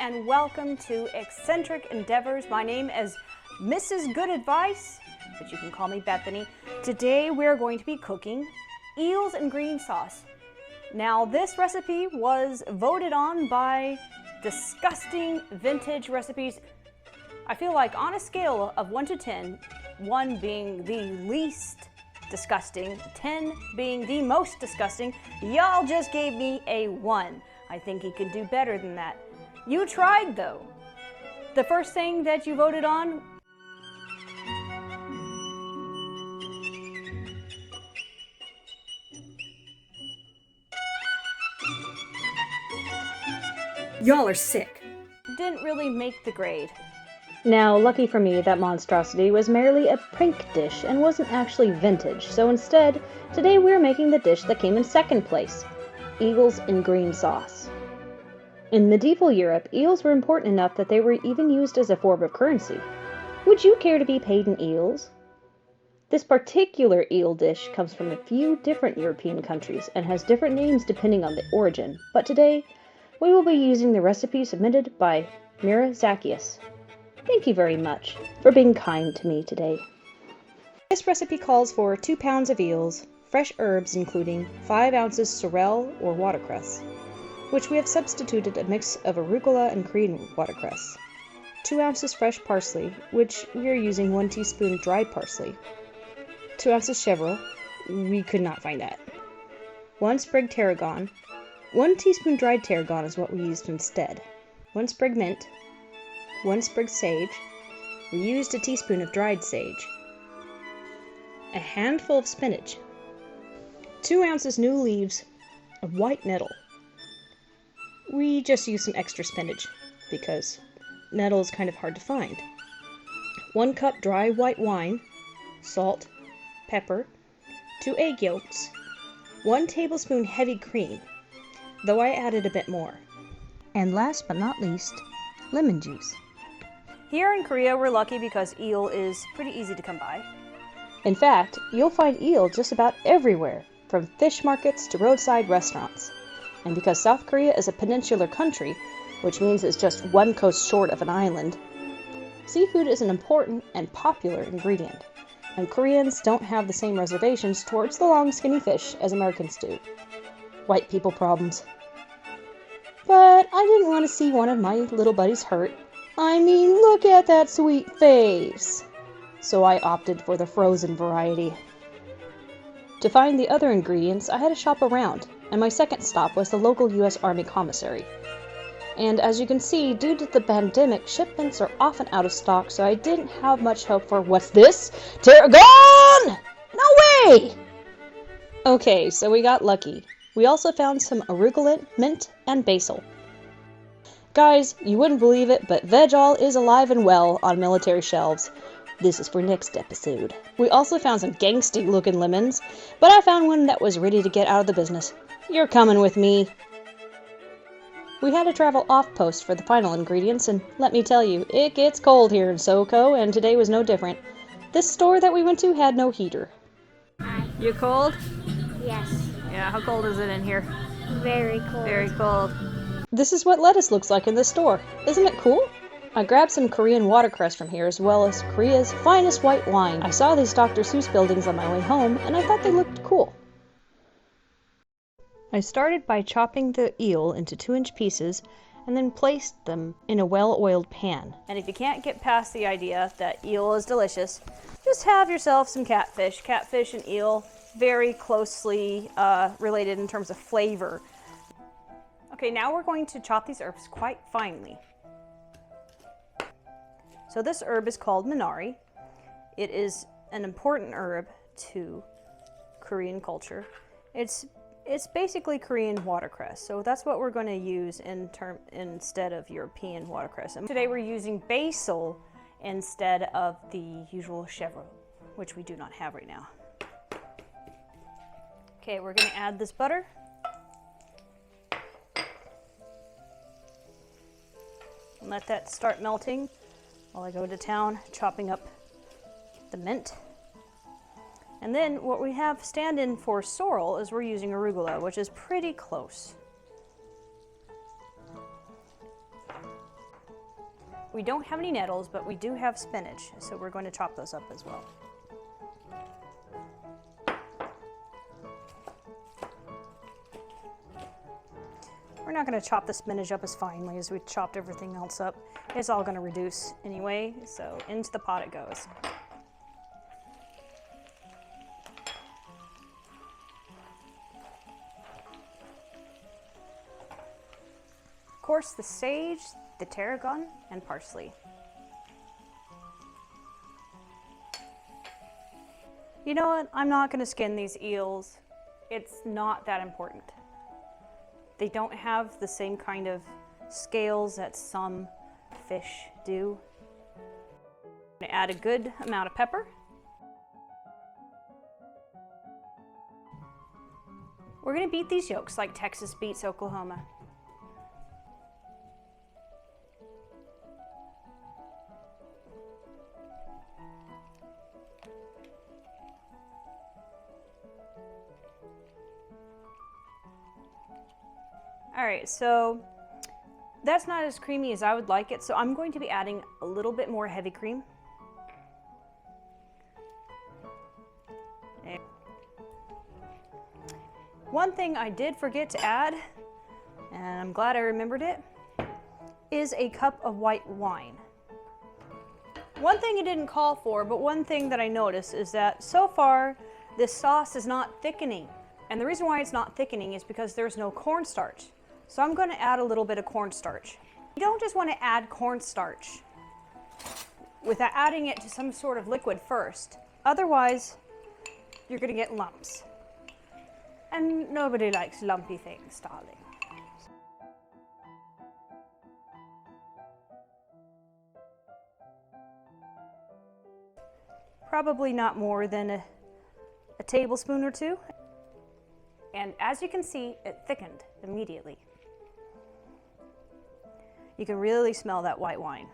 and welcome to Eccentric Endeavors. My name is Mrs. Good Advice, but you can call me Bethany. Today we're going to be cooking eels and green sauce. Now this recipe was voted on by Disgusting Vintage Recipes. I feel like on a scale of 1 to 10, 1 being the least disgusting, 10 being the most disgusting, y'all just gave me a 1. I think you could do better than that. You tried though. The first thing that you voted on, y'all are sick, didn't really make the grade. Now, lucky for me, that monstrosity was merely a prank dish and wasn't actually vintage, so instead, today we're making the dish that came in second place, eels in green sauce. In medieval Europe, eels were important enough that they were even used as a form of currency. Would you care to be paid in eels? This particular eel dish comes from a few different European countries and has different names depending on the origin, but today, we will be using the recipe submitted by Mira Zacchius. Thank you very much for being kind to me today. This recipe calls for 2 pounds of eels, fresh herbs including 5 ounces sorrel or watercress, which we have substituted a mix of arugula and Korean watercress, 2 ounces fresh parsley, which we are using 1 teaspoon dried parsley, 2 ounces chevre, we could not find that, 1 sprig tarragon, 1 teaspoon dried tarragon is what we used instead, 1 sprig mint, 1 sprig sage, we used a teaspoon of dried sage, a handful of spinach, 2 ounces new leaves of white nettle. We just used some extra spinach because nettle is kind of hard to find. 1 cup dry white wine, salt, pepper, 2 egg yolks, 1 tablespoon heavy cream, though I added a bit more. And last but not least, lemon juice. Here in Korea, we're lucky because eel is pretty easy to come by. In fact, you'll find eel just about everywhere, from fish markets to roadside restaurants. And because South Korea is a peninsular country, which means it's just one coast short of an island, seafood is an important and popular ingredient. And Koreans don't have the same reservations towards the long skinny fish as Americans do. White people problems. But I didn't want to see one of my little buddies hurt. I mean, look at that sweet face! So I opted for the frozen variety. To find the other ingredients, I had to shop around, and my second stop was the local U.S. Army commissary. And as you can see, due to the pandemic, shipments are often out of stock, so I didn't have much hope for, what's this? Tarragon! No way! Okay, so we got lucky. We also found some arugula, mint, and basil. Guys, you wouldn't believe it, but veg-all is alive and well on military shelves. This is for next episode. We also found some gangsty looking lemons, but I found one that was ready to get out of the business. You're coming with me. We had to travel off-post for the final ingredients, and let me tell you, it gets cold here in SoCo, and today was no different. This store that we went to had no heater. You cold? Yes. Yeah, how cold is it in here? Very cold. Very cold. This is what lettuce looks like in the store. Isn't it cool? I grabbed some Korean watercress from here as well as Korea's finest white wine. I saw these Dr. Seuss buildings on my way home and I thought they looked cool. I started by chopping the eel into 2-inch pieces and then placed them in a well-oiled pan. And if you can't get past the idea that eel is delicious, just have yourself some catfish. Catfish and eel, very closely related in terms of flavor. Okay, now we're going to chop these herbs quite finely. So this herb is called minari. It is an important herb to Korean culture. It's basically Korean watercress, so that's what we're going to use instead of European watercress. And today we're using basil instead of the usual chevre, which we do not have right now. Okay, we're going to add this butter. And let that start melting while I go to town chopping up the mint. And then what we have stand-in for sorrel is we're using arugula, which is pretty close. We don't have any nettles, but we do have spinach, so we're going to chop those up as well. We're not going to chop the spinach up as finely as we chopped everything else up. It's all going to reduce anyway, so into the pot it goes. Of course, the sage, the tarragon, and parsley. You know what? I'm not going to skin these eels. It's not that important. They don't have the same kind of scales that some fish do. I'm going to add a good amount of pepper. We're going to beat these yolks like Texas beats Oklahoma. All right, so that's not as creamy as I would like it, so I'm going to be adding a little bit more heavy cream. One thing I did forget to add, and I'm glad I remembered it, is a cup of white wine. One thing it didn't call for, but one thing that I noticed is that so far this sauce is not thickening. And the reason why it's not thickening is because there's no cornstarch. So I'm going to add a little bit of cornstarch. You don't just want to add cornstarch without adding it to some sort of liquid first. Otherwise, you're going to get lumps. And nobody likes lumpy things, darling. Probably not more than a tablespoon or two. And as you can see, it thickened immediately. You can really smell that white wine.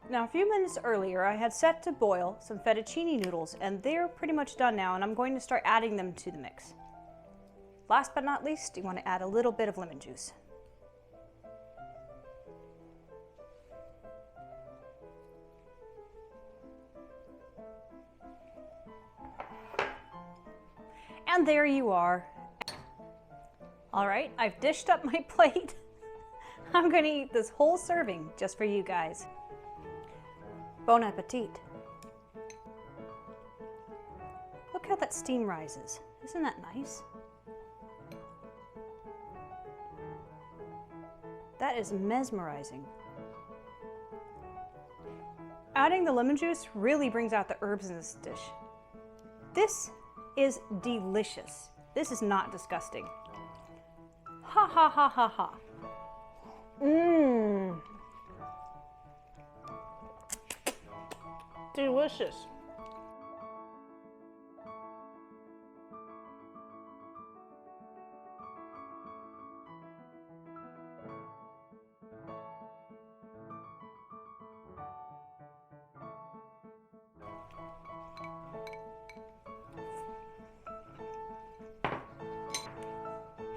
Now, a few minutes earlier, I had set to boil some fettuccine noodles, and they're pretty much done now, and I'm going to start adding them to the mix. Last but not least, you want to add a little bit of lemon juice. And there you are. All right, I've dished up my plate. I'm going to eat this whole serving just for you guys. Bon appetit. Look how that steam rises. Isn't that nice? That is mesmerizing. Adding the lemon juice really brings out the herbs in this dish. This is delicious. This is not disgusting. Ha ha ha ha ha. Mmm. Delicious.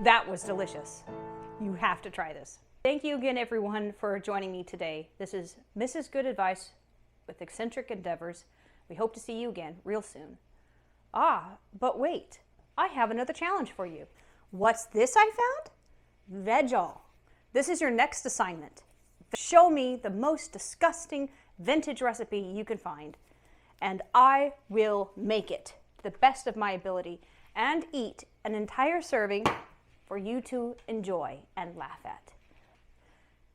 That was delicious. You have to try this. Thank you again, everyone, for joining me today. This is Mrs. Good Advice with Eccentric Endeavors. We hope to see you again real soon. Ah, but wait, I have another challenge for you. What's this I found? Veg-all. This is your next assignment. Show me the most disgusting vintage recipe you can find, and I will make it to the best of my ability and eat an entire serving for you to enjoy and laugh at.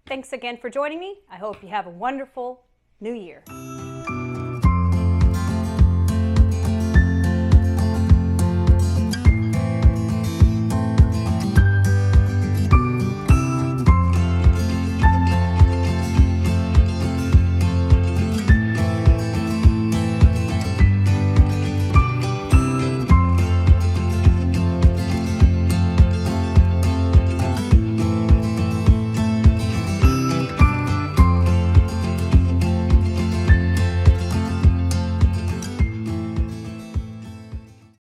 Thanks again for joining me. I hope you have a wonderful new year.